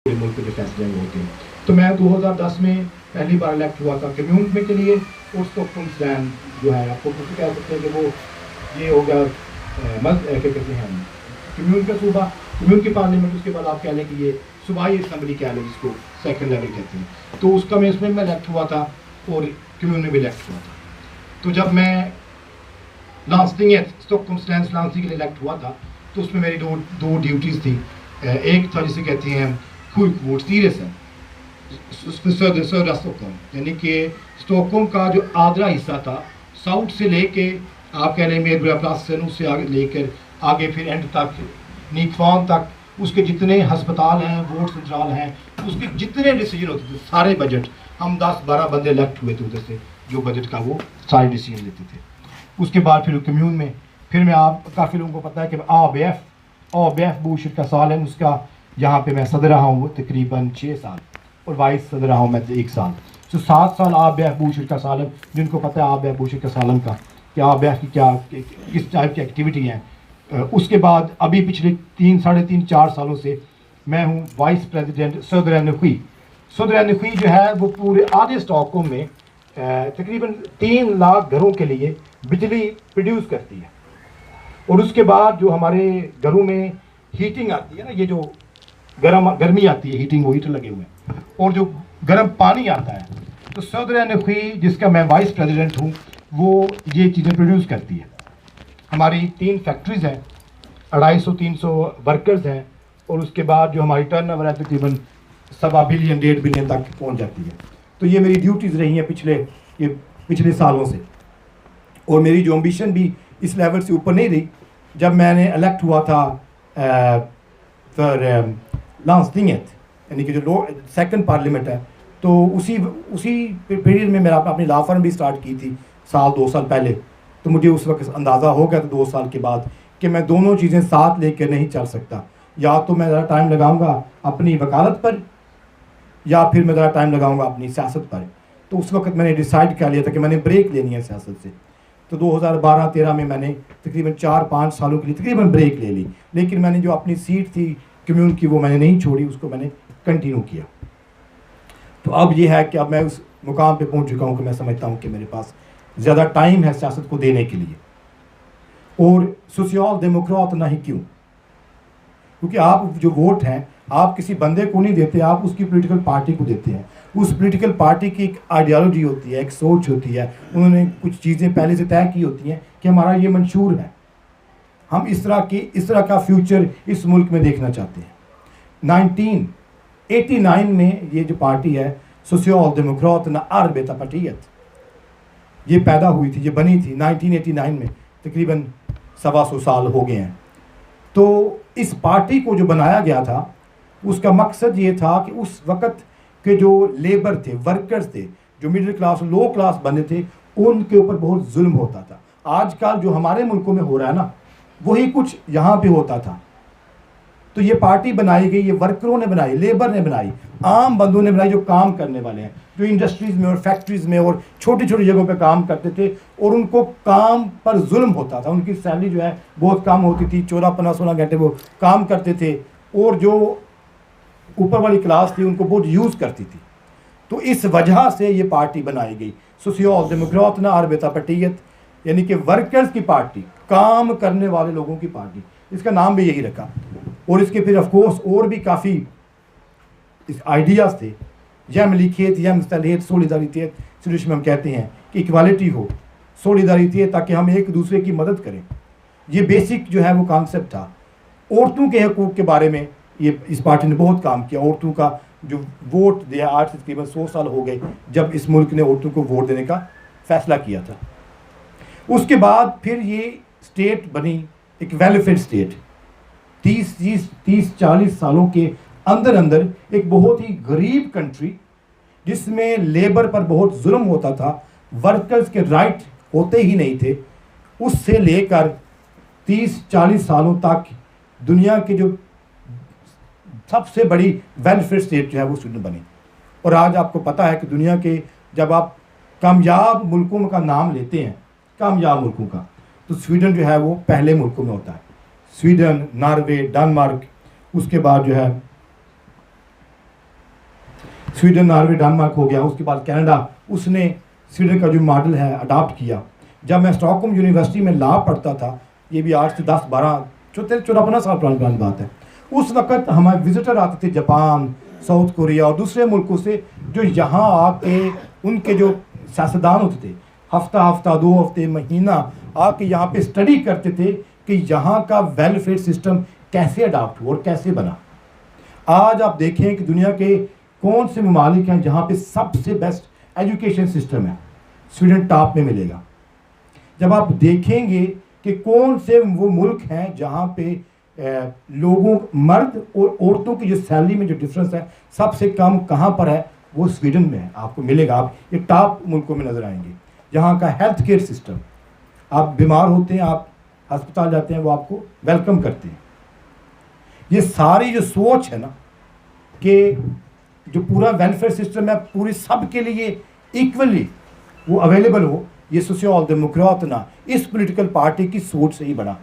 मुल्क के फैसले होते हैं। तो मैं 2010 में पहली बार इलेक्ट हुआ था कम्यून में के लिए, और स्टॉकहोम जो है आपको कुछ कह सकते हैं कि वो ये होगा क्या कहते हैं कम्यून का सूबा, कम्यून की पार्लियामेंट, उसके बाद आप कह लें कि ये सूबाई असम्बली कह लें जिसको सेकंड लेवल कहते हैं। तो उसका मैं इसमें इलेक्ट हुआ था और कम्यून में भी इलेक्ट हुआ था। तो जब मैं लांसटिंग स्टॉकहोम लांसटिंग के लिए इलेक्ट हुआ था तो उसमें मेरी दो ड्यूटीज़ थी। एक था जिसे कहते हैं वोट सीरियस है södra स्टॉकहोम, यानी कि स्टॉकहोम का जो आधरा हिस्सा था साउथ से लेके आप कह लें मेरबरा प्लासन उससे आगे लेकर आगे फिर एंड तक नीकफान तक, उसके जितने हस्पताल हैं, वोट सेंट्रल हैं, उसके जितने डिसीजन होते थे, सारे बजट हम 10-12 बंदे इलेक्ट हुए थे उधर से जो बजट का वो सारे डिसीजन लेते थे। उसके बाद फिर कम्यून में फिर मैं आप काफ़ी लोगों को पता है कि ABF बूशर का साल है उसका, यहाँ पे मैं सदर रहा हूँ तकरीबन 6 साल और वाइस सदर रहा हूँ मैं 1 साल। तो 7 साल ABF बूशर का साल है। जिनको पता है ABF बूशर का सालन का कि ABF की क्या किस टाइप की एक्टिविटी है। उसके बाद अभी पिछले 3-3.5-4 सालों से मैं हूँ वाइस प्रेसिडेंट södra energi जो है वो पूरे आधे स्टॉकहोम में तकरीबन 3 लाख घरों के लिए बिजली प्रोड्यूस करती है। और उसके बाद जो हमारे घरों में हीटिंग आती है ना, ये जो गर्मी आती है, हीटिंग वो हीटर लगे हुए हैं, और जो गर्म पानी आता है, तो södra energi जिसका मैं वाइस प्रेसिडेंट हूँ वो ये चीज़ें प्रोड्यूस करती है। हमारी 3 फैक्ट्रीज़ हैं, 250-300 वर्कर्स हैं, और उसके बाद जो हमारी टर्नओवर है तकरीबन 1.25 बिलियन 1.5 बिलियन तक पहुँच जाती है। तो ये मेरी ड्यूटीज़ रही हैं पिछले सालों से, और मेरी जो एम्बिशन भी इस लेवल से ऊपर नहीं रही। जब मैंने इलेक्ट हुआ था फिर लांसटिंगेट यानी कि जो सेकंड पार्लियामेंट है, तो उसी पीरियड में मैंने अपनी लॉ फर्म भी स्टार्ट की थी 2 साल पहले। तो मुझे उस वक्त अंदाज़ा हो गया था 2 साल के बाद कि मैं दोनों चीज़ें साथ लेकर नहीं चल सकता। या तो मैं ज़रा टाइम लगाऊंगा अपनी वकालत पर, या फिर मैं ज़रा टाइम लगाऊंगा अपनी सियासत पर। तो उस वक्त मैंने डिसाइड कर लिया था कि मैंने ब्रेक लेनी है सियासत से। तो 2012-13 में मैंने तकरीबन 4-5 सालों के लिए तकरीबन ब्रेक ले ली, लेकिन मैंने जो अपनी सीट थी कम्यून की वो मैंने नहीं छोड़ी, उसको मैंने कंटिन्यू किया। तो अब ये है कि अब मैं उस मुकाम पे पहुंच चुका हूं कि मैं समझता हूं कि मेरे पास ज़्यादा टाइम है सियासत को देने के लिए। और सोशल डेमोक्रेट नहीं क्यों? क्योंकि आप जो वोट हैं आप किसी बंदे को नहीं देते, आप उसकी पॉलिटिकल पार्टी को देते हैं। उस पॉलिटिकल पार्टी की एक आइडियोलॉजी होती है, एक सोच होती है, उन्होंने कुछ चीज़ें पहले से तय की होती हैं कि हमारा ये मंशूर है, हम इस तरह का फ्यूचर इस मुल्क में देखना चाहते हैं। 1989 में ये जो पार्टी है Socialdemokraterna Arbetarpartiet, ये पैदा हुई थी, ये बनी थी 1989 में, तकरीबन 125 साल हो गए हैं। तो इस पार्टी को जो बनाया गया था उसका मकसद ये था कि उस वक़्त के जो लेबर थे, वर्कर्स थे, जो मिडिल क्लास लो क्लास बंदे थे, उनके ऊपर बहुत जुल्म होता था। आजकल जो हमारे मुल्कों में हो रहा है ना, वही कुछ यहाँ पे होता था। तो ये पार्टी बनाई गई, ये वर्करों ने बनाई, लेबर ने बनाई, आम बंदों ने बनाई, जो काम करने वाले हैं, जो इंडस्ट्रीज़ में और फैक्ट्रीज़ में और छोटी छोटी जगहों पे काम करते थे, और उनको काम पर जुल्म होता था। उनकी सैलरी जो है बहुत कम होती थी, 14-15-16 घंटे वो काम करते थे, और जो ऊपर वाली क्लास थी उनको बहुत यूज़ करती थी। तो इस वजह से ये पार्टी बनाई गई Socialdemokraterna Arbetarpartiet, यानी कि वर्कर्स की पार्टी, काम करने वाले लोगों की पार्टी। इसका नाम भी यही रखा। और इसके फिर ऑफकोर्स और भी काफ़ी इस आइडियाज़ थे, jämlikhet, jämställdhet, solidaritet, जिसमें हम कहते हैं कि इक्वालिटी हो, सोलिडारिटी, ताकि हम एक दूसरे की मदद करें। ये बेसिक जो है वो कॉन्सेप्ट था। औरतों के हकूक़ के बारे में ये इस पार्टी ने बहुत काम किया। औरतों का जो वोट दिया, आज से तकरीबन 100 साल हो गए जब इस मुल्क ने औरतों को वोट देने का फ़ैसला किया था। उसके बाद फिर ये स्टेट बनी एक वेलफेयर स्टेट। 30-40 सालों के अंदर एक बहुत ही गरीब कंट्री, जिसमें लेबर पर बहुत जुल्म होता था, वर्कर्स के राइट होते ही नहीं थे, उससे लेकर 30-40 सालों तक दुनिया के जो सबसे बड़ी वेलफेयर स्टेट जो है वो स्वीडन बनी। और आज आपको पता है कि दुनिया के जब आप कामयाब मुल्कों का नाम लेते हैं, कामयाब मुल्कों का, तो स्वीडन जो है वो पहले मुल्कों में होता है। स्वीडन, नॉर्वे, डेनमार्क, उसके बाद जो है स्वीडन, नॉर्वे, डेनमार्क हो गया, उसके बाद कनाडा, उसने स्वीडन का जो मॉडल है अडॉप्ट किया। जब मैं स्टॉकहोम यूनिवर्सिटी में लॉ पढ़ता था, ये भी 8 से 10, 12, 14-15 साल पुरानी बात है, उस वक़्त हमारे विजिटर आते थे जापान, साउथ कोरिया और दूसरे मुल्कों से, जो यहाँ आके उनके जो सियासतदान होते थे, हफ्ता 2 हफ्ते, महीना आके यहाँ पे स्टडी करते थे कि यहाँ का वेलफेयर सिस्टम कैसे अडॉप्ट हुआ और कैसे बना। आज आप देखें कि दुनिया के कौन से ममालिक हैं जहाँ पे सबसे बेस्ट एजुकेशन सिस्टम है, स्वीडन टॉप में मिलेगा। जब आप देखेंगे कि कौन से वो मुल्क हैं जहाँ पे लोगों, मर्द और औरतों की जो सैलरी में जो डिफरेंस है सबसे कम कहाँ पर है, वो स्वीडन में है, आपको मिलेगा। आप ये टॉप मुल्कों में नज़र आएंगे। जहाँ का हेल्थ केयर सिस्टम, आप बीमार होते हैं, आप अस्पताल जाते हैं, वो आपको वेलकम करते हैं। ये सारी जो सोच है ना कि जो पूरा वेलफेयर सिस्टम है पूरी सब के लिए इक्वली वो अवेलेबल हो, ये सोशल डेमोक्रेट ना इस पॉलिटिकल पार्टी की सोच से ही बना।